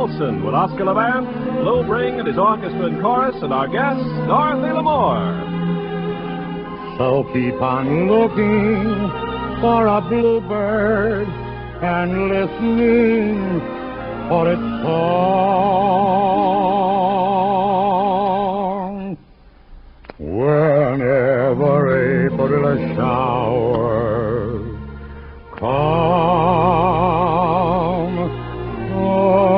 Jolson with Oscar Levant, Lou Bring and his orchestra and chorus, and our guest, Dorothy Lamour. So keep on looking for a bluebird and listening for its song. Whenever April shower come along.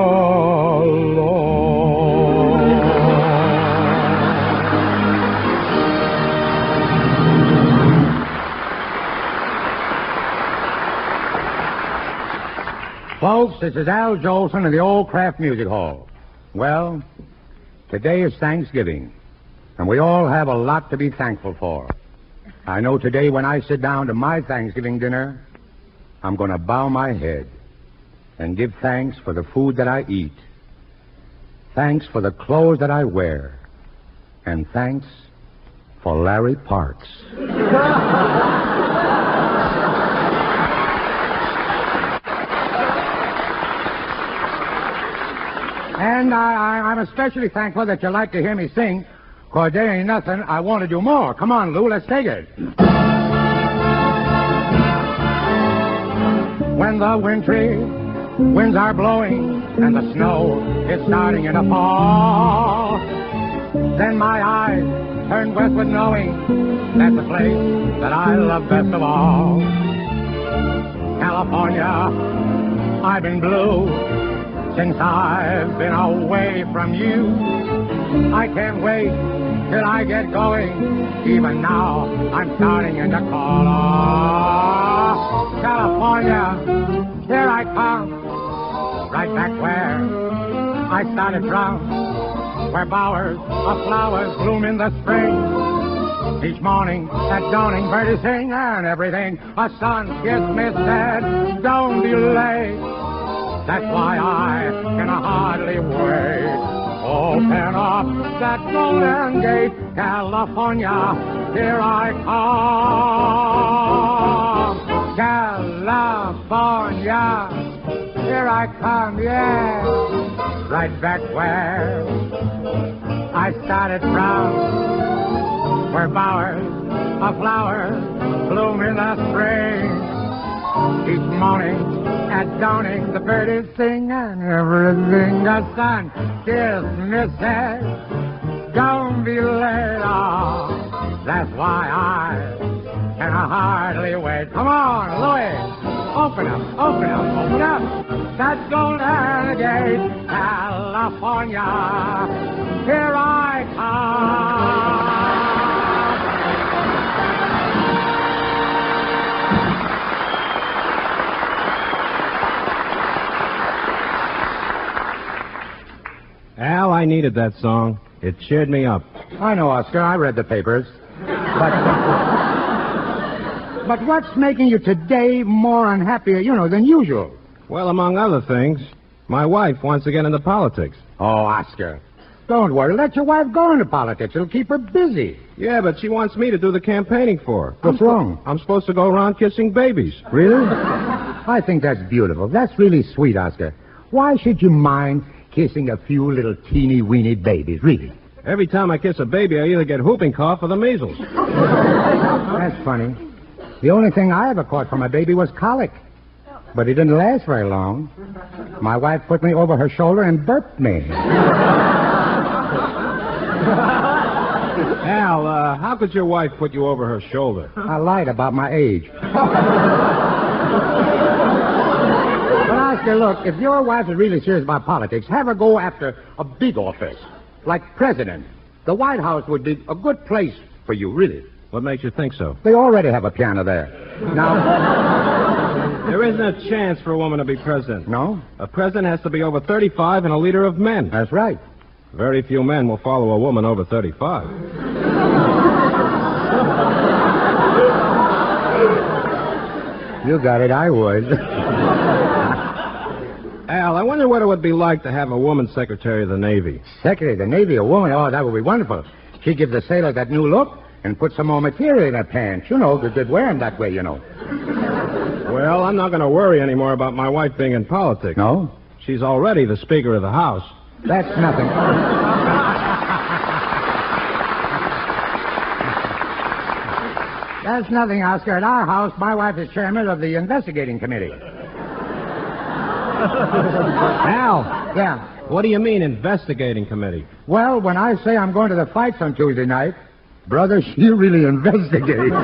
Folks, this is Al Jolson of the old Kraft Music Hall. Well, today is Thanksgiving, and we all have a lot to be thankful for. I know today when I sit down to my Thanksgiving dinner, I'm going to bow my head and give thanks for the food that I eat, thanks for the clothes that I wear, and thanks for Larry Parks. And I'm especially thankful that you like to hear me sing, because there ain't nothing I want to do more. Come on, Lou, let's take it. When the wintry winds are blowing and the snow is starting in the fall, then my eyes turn westward knowing that's the place that I love best of all. California, I've been blue since I've been away from you. I can't wait till I get going. Even now, I'm starting in the call. Oh, California, here I come. Right back where I started from, where bowers of flowers bloom in the spring. Each morning at dawning, birdies sing and everything. A sun kiss me said, don't delay. That's why I can hardly wait. Open up that golden gate, California, here I come. California, here I come, yeah. Right back where I started from, where bowers of flowers bloom in the spring. Each morning at dawning, the birdies sing and everything. The sun kiss me said, don't be late. Oh, that's why I can hardly wait. Come on, Louis, open up, open up, open up that golden gate, California, here I come. Al, I needed that song. It cheered me up. I know, Oscar. I read the papers. But what's making you today more unhappy, than usual? Well, among other things, my wife wants to get into politics. Oh, Oscar, don't worry. Let your wife go into politics. It'll keep her busy. Yeah, but she wants me to do the campaigning for her. What's wrong? I'm supposed to go around kissing babies. Really? I think that's beautiful. That's really sweet, Oscar. Why should you mind kissing a few little teeny-weeny babies, really? Every time I kiss a baby, I either get whooping cough or the measles. That's funny. The only thing I ever caught from a baby was colic. But it didn't last very long. My wife put me over her shoulder and burped me. Al, how could your wife put you over her shoulder? I lied about my age. But Oscar, look, if your wife is really serious about politics, have her go after a big office, like president. The White House would be a good place for you, really. What makes you think so? They already have a piano there. Now... There isn't a chance for a woman to be president. No? A president has to be over 35 and a leader of men. That's right. Very few men will follow a woman over 35. You got it, I would. Al, I wonder what it would be like to have a woman Secretary of the Navy. Secretary of the Navy, a woman? Oh, that would be wonderful. She'd give the sailors that new look and put some more material in her pants. They'd wear them that way, Well, I'm not going to worry anymore about my wife being in politics. No? She's already the Speaker of the House. That's nothing. That's nothing, Oscar. At our house, my wife is chairman of the investigating committee. Al. Yeah. What do you mean, investigating committee? Well, when I say I'm going to the fights on Tuesday night, brother, she really investigates.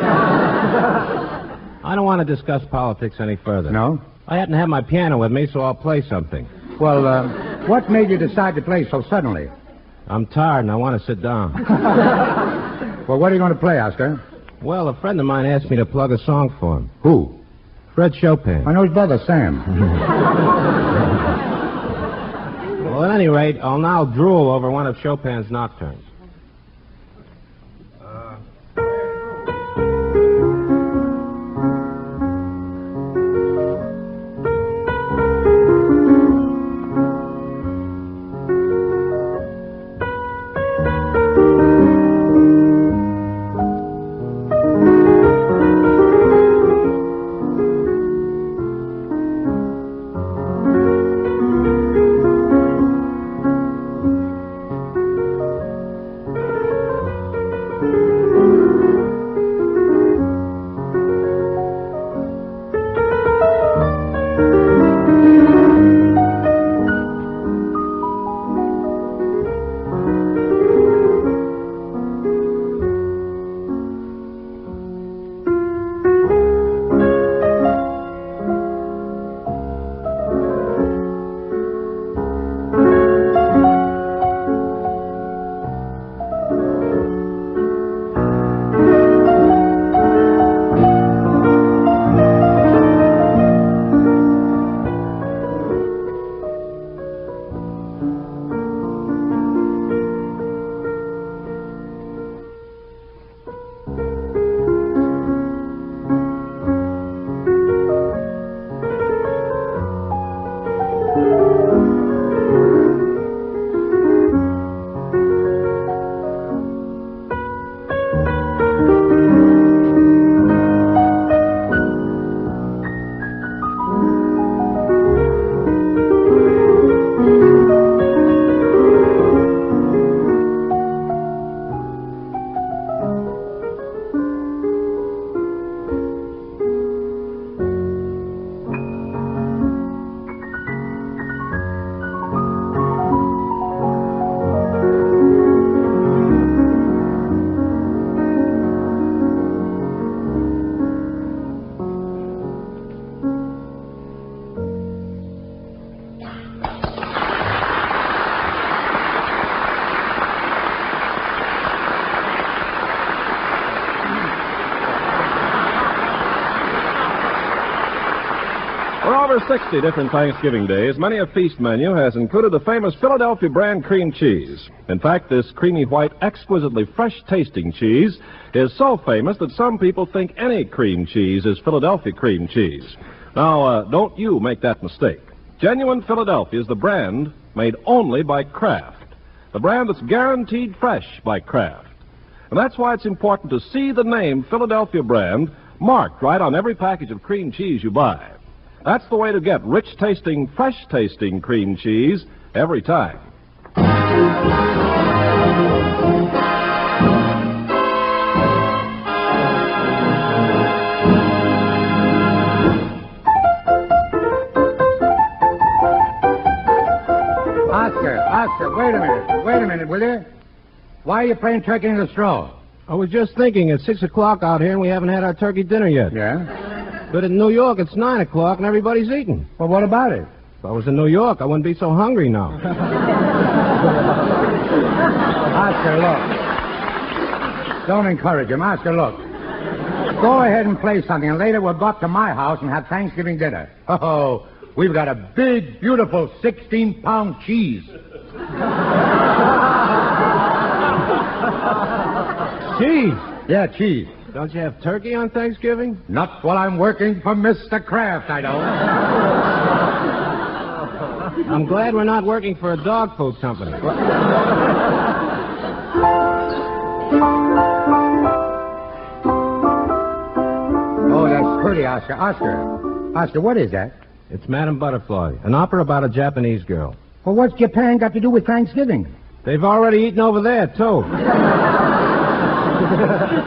I don't want to discuss politics any further. No? I happen to have my piano with me, so I'll play something. Well, what made you decide to play so suddenly? I'm tired and I want to sit down. Well, what are you going to play, Oscar? Well, a friend of mine asked me to plug a song for him. Who? Fred Chopin. I know his brother, Sam. Well, at any rate, I'll now drool over one of Chopin's nocturnes. For over 60 different Thanksgiving days, many a feast menu has included the famous Philadelphia brand cream cheese. In fact, this creamy white, exquisitely fresh-tasting cheese is so famous that some people think any cream cheese is Philadelphia cream cheese. Now, don't you make that mistake. Genuine Philadelphia is the brand made only by Kraft, the brand that's guaranteed fresh by Kraft. And that's why it's important to see the name Philadelphia brand marked right on every package of cream cheese you buy. That's the way to get rich-tasting, fresh-tasting cream cheese every time. Oscar, wait a minute, will you? Why are you playing turkey in the straw? I was just thinking, it's 6 o'clock out here and we haven't had our turkey dinner yet. Yeah? But in New York, it's 9 o'clock and everybody's eating. Well, what about it? If I was in New York, I wouldn't be so hungry now. Oscar, look. Don't encourage him. Oscar, look. Go ahead and play something, and later we'll go up to my house and have Thanksgiving dinner. Oh, we've got a big, beautiful 16-pound cheese. Cheese? Yeah, cheese. Don't you have turkey on Thanksgiving? Not while I'm working for Mr. Kraft, I don't. I'm glad we're not working for a dog food company. Oh, that's pretty, Oscar. Oscar, what is that? It's Madame Butterfly, an opera about a Japanese girl. Well, what's Japan got to do with Thanksgiving? They've already eaten over there, too.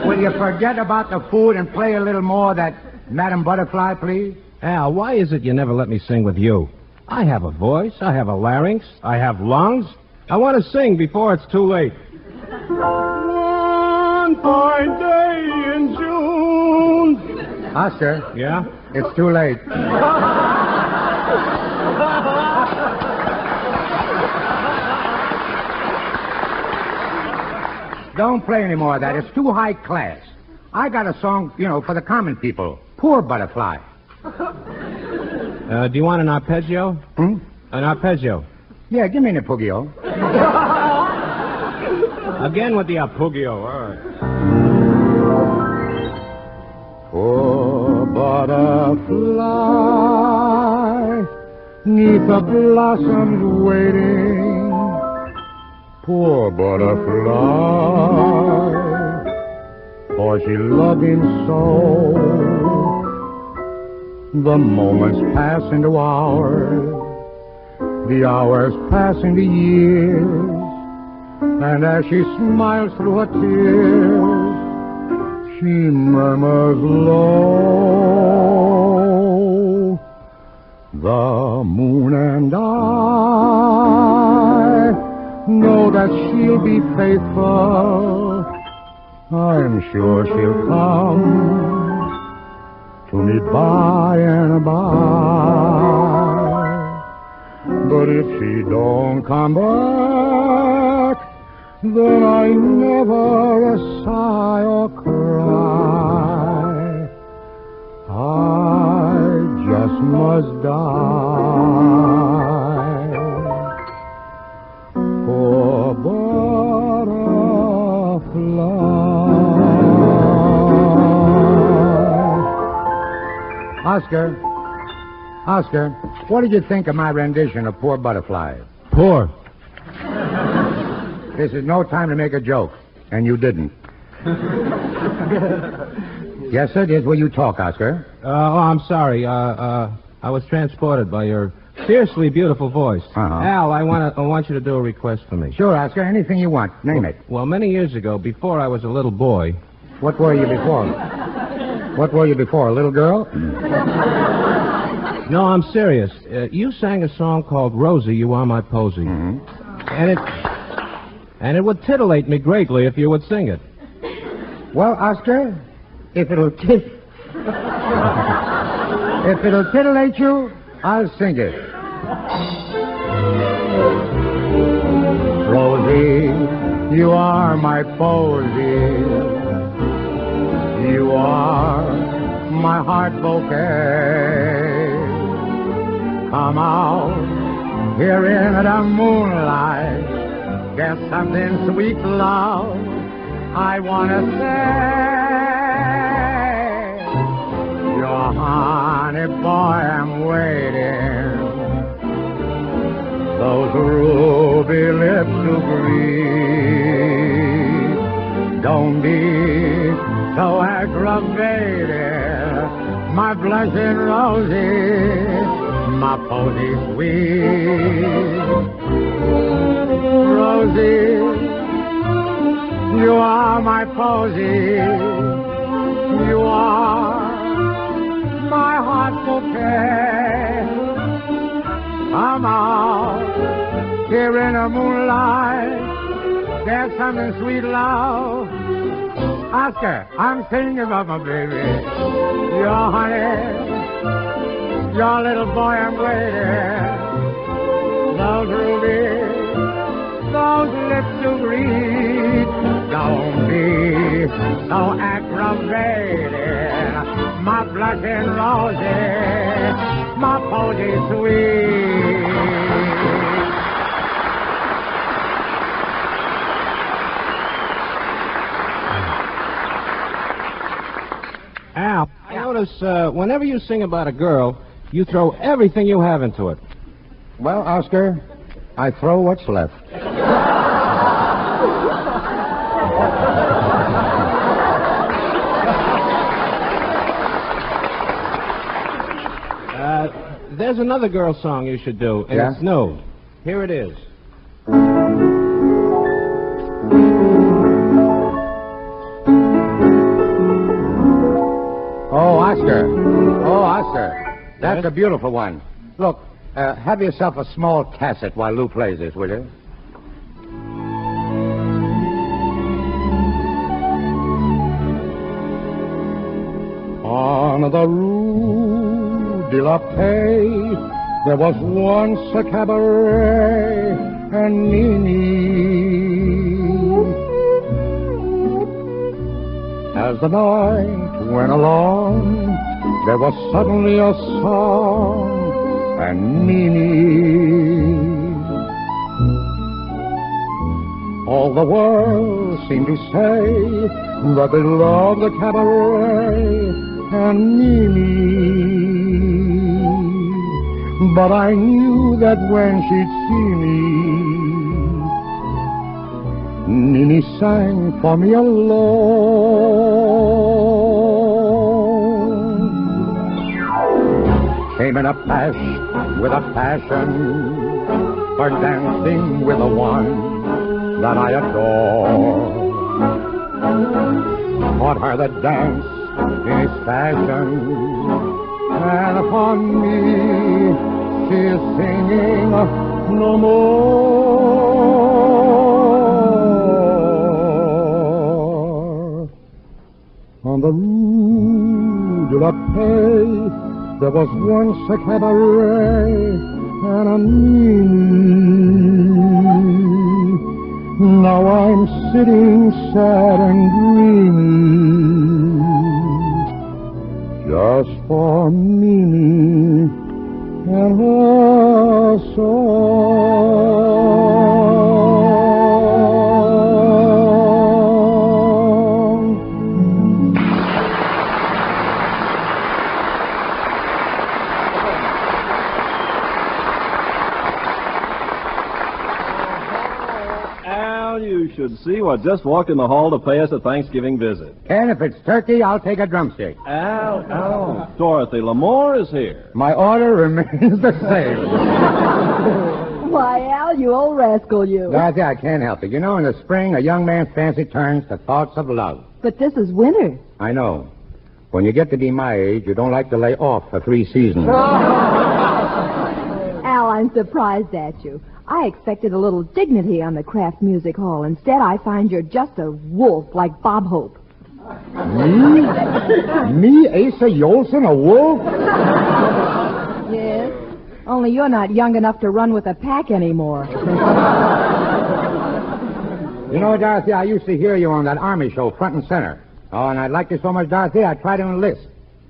Will you forget about the food and play a little more of that Madame Butterfly, please? Al, why is it you never let me sing with you? I have a voice, I have a larynx, I have lungs. I want to sing before it's too late. One fine day in June. Oscar, Yeah? it's too late. Don't play any more of that. It's too high class. I got a song, for the common people. Poor Butterfly. Do you want an arpeggio? Hmm? An arpeggio. Yeah, give me an arpeggio. Again with the arpeggio. All right. Poor butterfly, 'neath the blossoms waiting. Poor butterfly, for she loved him so. The moments pass into hours, the hours pass into years, and as she smiles through her tears, she murmurs low, the moon and I know that she'll be faithful. I'm sure she'll come to me by and by. But if she don't come back, then I never a sigh or cry. I just must die. Poor butterfly. Oscar, what did you think of my rendition of Poor Butterfly? Poor. This is no time to make a joke, and you didn't. Yes, sir, this is where you talk, Oscar. I'm sorry. I was transported by your fiercely beautiful voice. Al, I want you to do a request for me. Sure, Oscar, anything you want. Name it. Well, many years ago, before I was a little boy... What were you before? What were you before, a little girl? No, I'm serious. You sang a song called Rosie, You Are My Posy. Mm-hmm. And it would titillate me greatly if you would sing it. Well, Oscar, if it'll titillate you, I'll sing it. Rosie, you are my posy. You are my heart bouquet. Come out here in the moonlight. There's something sweet, love, I want to say. Your honey boy, I'm waiting. Those ruby lips to greet. Don't be so aggravated, my blushing Rosie, my posy sweet. Rosie, you are my posy. You are my heart bouquet. Come out here in the moonlight. There's something sweet, love. Oscar, I'm singing about my baby. Your honey, your little boy, I'm waiting. Those rubies, those lips to greet. Don't be so aggravated, my blushing Rosie, my posy sweet. Al, I notice whenever you sing about a girl, you throw everything you have into it. Well, Oscar, I throw what's left. There's another girl song you should do, and it's new. Here it is. Oh, Oscar. That's a beautiful one. Look, have yourself a small cassette while Lou plays this, will you? On the Rue de la Paix, there was once a cabaret, and Nini. As the night went along, there was suddenly a song, and Nini. All the world seemed to say that they loved the cabaret and Nini. But I knew that when she'd see me, Nini sang for me alone. Came in a flash with a passion for dancing with the one that I adore. Taught her the dance in his fashion, and upon me she is singing no more. On the Rue de la Paix, there was once a cabaret and a Mimi. Now I'm sitting sad and dreaming, just for Mimi and her song. You should see what just walked in the hall to pay us a Thanksgiving visit. And if it's turkey, I'll take a drumstick. Al. Dorothy Lamour is here. My order remains the same. Why, Al, you old rascal, you. Dorothy, I can't help it. You know, in the spring, a young man's fancy turns to thoughts of love. But this is winter. I know. When you get to be my age, you don't like to lay off for 3 seasons. Al, I'm surprised at you. I expected a little dignity on the Kraft Music Hall. Instead, I find you're just a wolf like Bob Hope. Me? Me, Asa Jolson, a wolf? Yes. Only you're not young enough to run with a pack anymore. You know, Dorothy, I used to hear you on that Army show, Front and Center. Oh, and I liked you so much, Dorothy, I tried to enlist.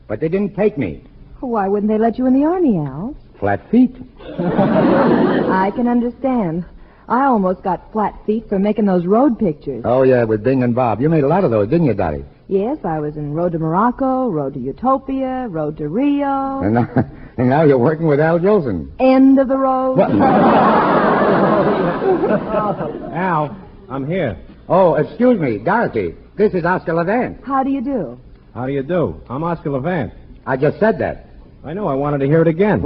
But they didn't take me. Why wouldn't they let you in the Army, Al? Flat feet. I can understand. I almost got flat feet for making those road pictures. Oh, yeah, with Bing and Bob. You made a lot of those, didn't you, Dottie? Yes, I was in Road to Morocco, Road to Utopia, Road to Rio. And now you're working with Al Jolson. End of the road. Al, I'm here. Oh, excuse me, Dorothy. This is Oscar Levant. How do you do? How do you do? I'm Oscar Levant. I just said that. I know, I wanted to hear it again.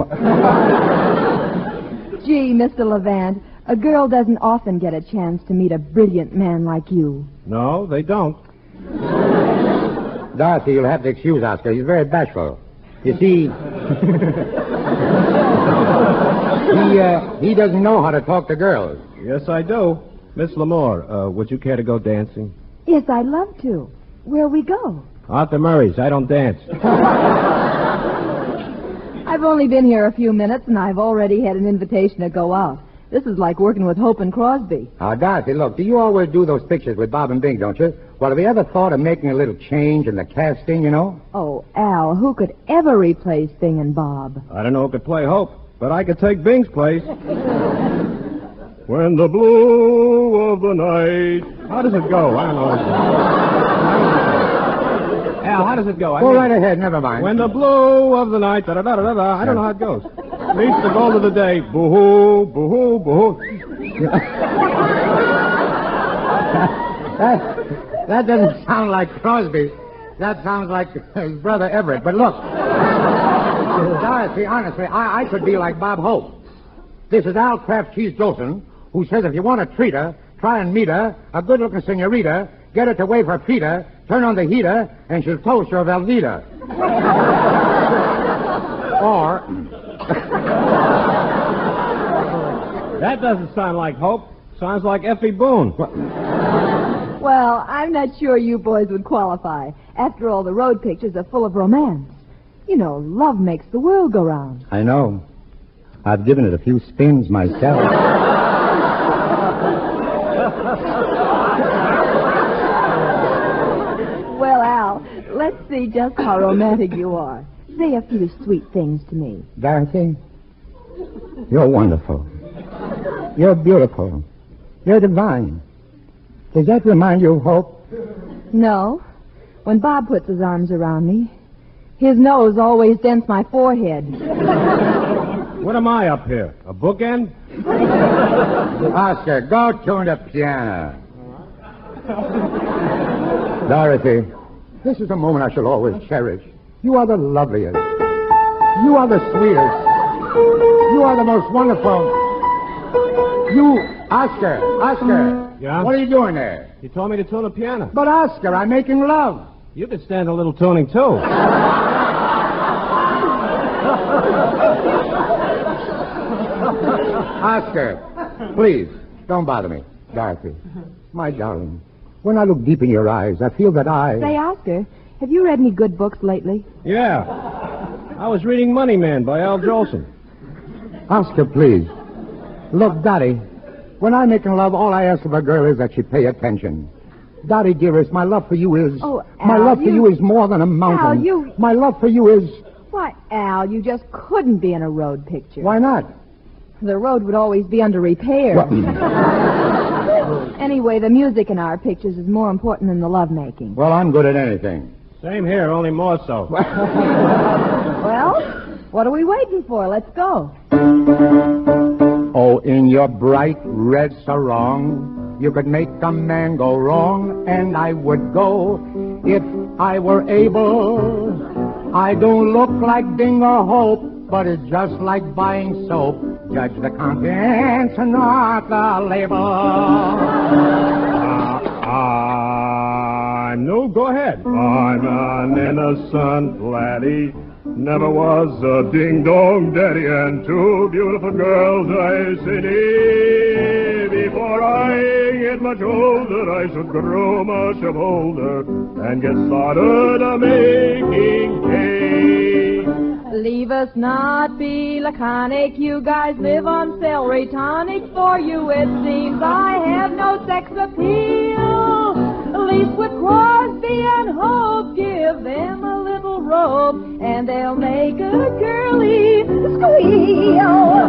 Gee, Mr. Levant, a girl doesn't often get a chance to meet a brilliant man like you. No, they don't. Dorothy, you'll have to excuse Oscar. He's very bashful. You see, he doesn't know how to talk to girls. Yes, I do. Miss Lamour, would you care to go dancing? Yes, I'd love to. Where'll we go? Out to Murray's. I don't dance. I've only been here a few minutes, and I've already had an invitation to go out. This is like working with Hope and Crosby. Dorothy, look, do you always do those pictures with Bob and Bing, don't you? Well, have you ever thought of making a little change in the casting, you know? Oh, Al, who could ever replace Bing and Bob? I don't know who could play Hope, but I could take Bing's place. When the blue of the night... How does it go? I don't know. Al, how does it go? Go right ahead, never mind. When the blue of the night, da-da-da-da-da, I don't know how it goes. Meets the goal of the day, boo-hoo, boo-hoo, boo-hoo. That doesn't sound like Crosby. That sounds like his brother Everett. But look, Dorothy, honestly, I could be like Bob Hope. This is Al Kraft Cheese Jolson, who says if you want to treat her, try and meet her, a good-looking senorita, get her to wave her feet-er, turn on the heater, and she'll toast your Velveeta. Or... That doesn't sound like Hope. Sounds like Effie Boone. Well, I'm not sure you boys would qualify. After all, the road pictures are full of romance. You know, love makes the world go round. I know. I've given it a few spins myself. Well, Al, let's see just how romantic you are. Say a few sweet things to me. Dorothy, you're wonderful. You're beautiful. You're divine. Does that remind you of Hope? No. When Bob puts his arms around me, his nose always dents my forehead. What am I up here? A bookend? Oscar, go tune the piano. Dorothy, this is a moment I shall always cherish. You are the loveliest. You are the sweetest. You are the most wonderful. Oscar. Yeah? What are you doing there? You told me to tune a piano. But, Oscar, I'm making love. You could stand a little tuning, too. Oscar, please, don't bother me. Dorothy, my darling, when I look deep in your eyes, I feel that Say, Oscar, have you read any good books lately? Yeah. I was reading Money Man by Al Jolson. Oscar, please. Look, Dottie, when I'm making love, all I ask of a girl is that she pay attention. Dottie, dearest, my love for you is... Oh, Al, my love for you is more than a mountain. Al, My love for you is... Why, Al, you just couldn't be in a road picture. Why not? The road would always be under repair. Anyway, the music in our pictures is more important than the lovemaking. Well, I'm good at anything. Same here, only more so. Well, what are we waiting for? Let's go. Oh, in your bright red sarong, you could make a man go wrong, and I would go if I were able. I don't look like Ding or Hope, but it's just like buying soap. Judge the contents, not the label. No, go ahead. I'm an innocent laddie, never was a ding-dong daddy, and two beautiful girls I see. Before I get much older, I should grow much older and get started a-making cake. Leave us not be laconic. You guys live on celery tonic. For you it seems I have no sex appeal. At least with Crosby and Hope, give them a little rope and they'll make a girly squeal.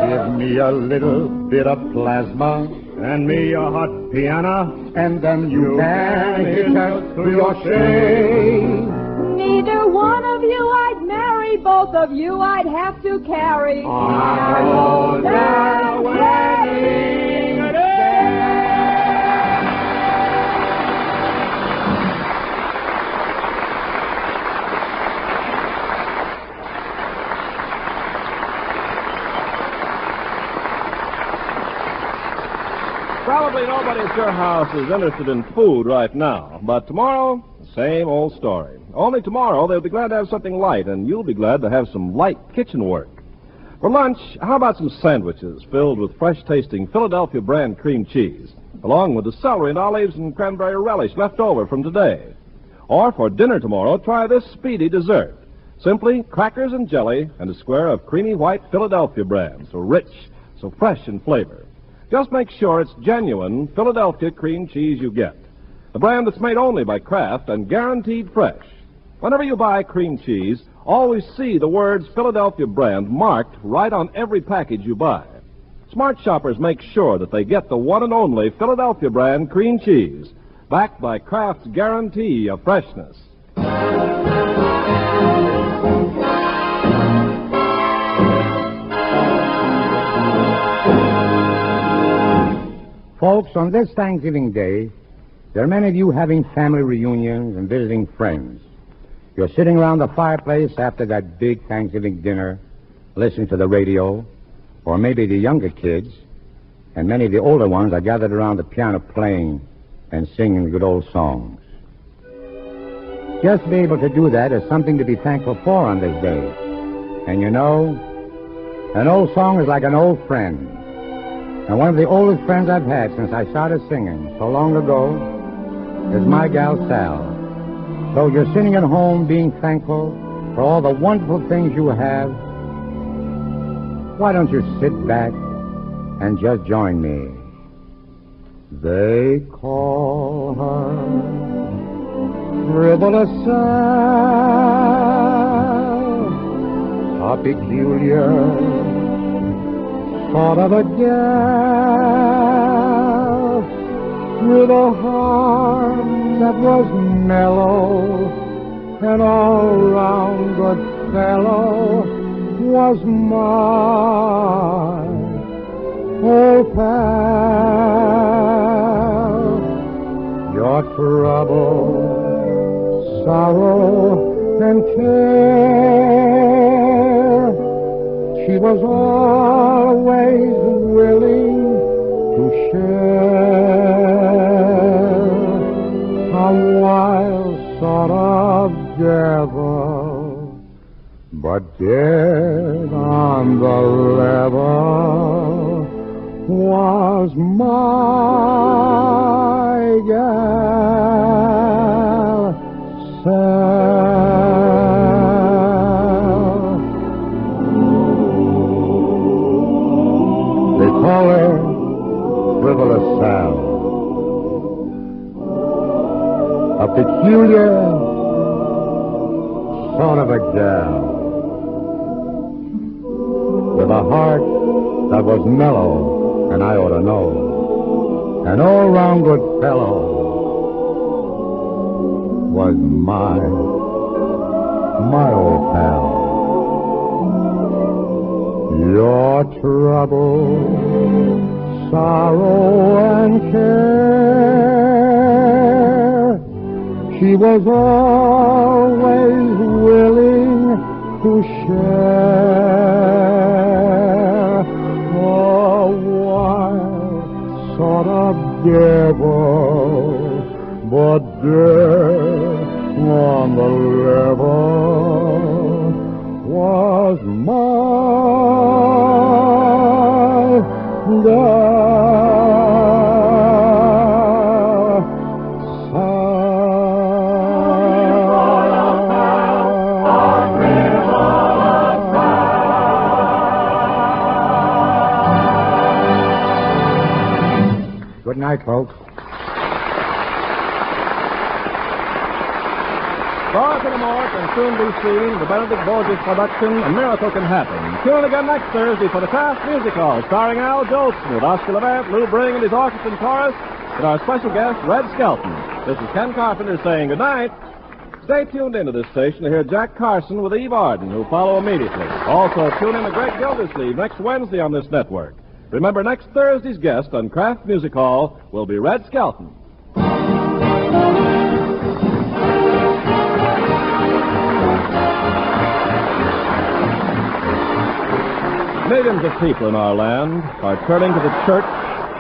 Give me a little bit of plasma and me a hot piano, And then you can hitch us to your shade. Neither one of you I'd marry, both of you I'd have to carry. on that wedding day. Probably nobody at your house is interested in food right now, but tomorrow, same old story. Only tomorrow they'll be glad to have something light, and you'll be glad to have some light kitchen work. For lunch, how about some sandwiches filled with fresh-tasting Philadelphia brand cream cheese, along with the celery and olives and cranberry relish left over from today? Or for dinner tomorrow, try this speedy dessert. Simply crackers and jelly and a square of creamy white Philadelphia brand, so rich, so fresh in flavor. Just make sure it's genuine Philadelphia cream cheese you get. The brand that's made only by Kraft and guaranteed fresh. Whenever you buy cream cheese, always see the words Philadelphia brand marked right on every package you buy. Smart shoppers make sure that they get the one and only Philadelphia brand cream cheese, backed by Kraft's guarantee of freshness. Folks, on this Thanksgiving Day, there are many of you having family reunions and visiting friends. You're sitting around the fireplace after that big Thanksgiving dinner, listening to the radio, or maybe the younger kids, and many of the older ones are gathered around the piano playing and singing good old songs. Just to be able to do that is something to be thankful for on this day. And you know, an old song is like an old friend. And one of the oldest friends I've had since I started singing so long ago is my gal Sal. So you're sitting at home being thankful for all the wonderful things you have. Why don't you sit back and just join me? They call her frivolous Sal, a peculiar sort of a gal, with a heart that was mellow, and all round good fellow was my old pal. Your trouble, sorrow, and care, she was always willing to share. A wild sort of devil, but dead on the level, was my gal Sal. They call her frivolous Sal, a peculiar sort of a gal, with a heart that was mellow, and I ought to know, an all-round good fellow, was my old pal. Your trouble, sorrow, and care, she was always willing to share. A wild sort of devil, but dead on the level, was my gal Sal. Good night, folks. Dorothy Lamour can soon be seen. The Benedict Borges production, A Miracle Can Happen. Tune in again next Thursday for the Kraft Music Hall, starring Al Jolson with Oscar Levant, Lou Bring, and his orchestra and chorus, and our special guest, Red Skelton. This is Ken Carpenter saying good night. Stay tuned into this station to hear Jack Carson with Eve Arden, who'll follow immediately. Also, tune in to Greg Gildersleeve next Wednesday on this network. Remember, next Thursday's guest on Kraft Music Hall will be Red Skelton. Millions of people in our land are turning to the church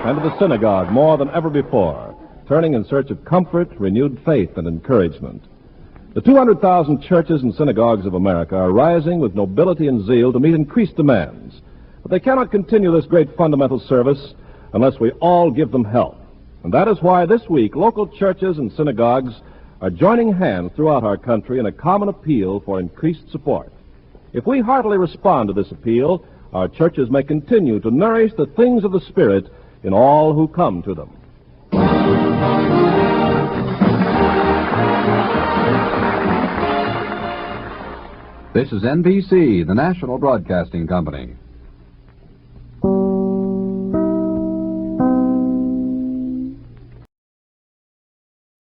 and to the synagogue more than ever before, turning in search of comfort, renewed faith, and encouragement. The 200,000 churches and synagogues of America are rising with nobility and zeal to meet increased demands. But they cannot continue this great fundamental service unless we all give them help. And that is why this week local churches and synagogues are joining hands throughout our country in a common appeal for increased support. If we heartily respond to this appeal, our churches may continue to nourish the things of the Spirit in all who come to them. This is NBC, the National Broadcasting Company.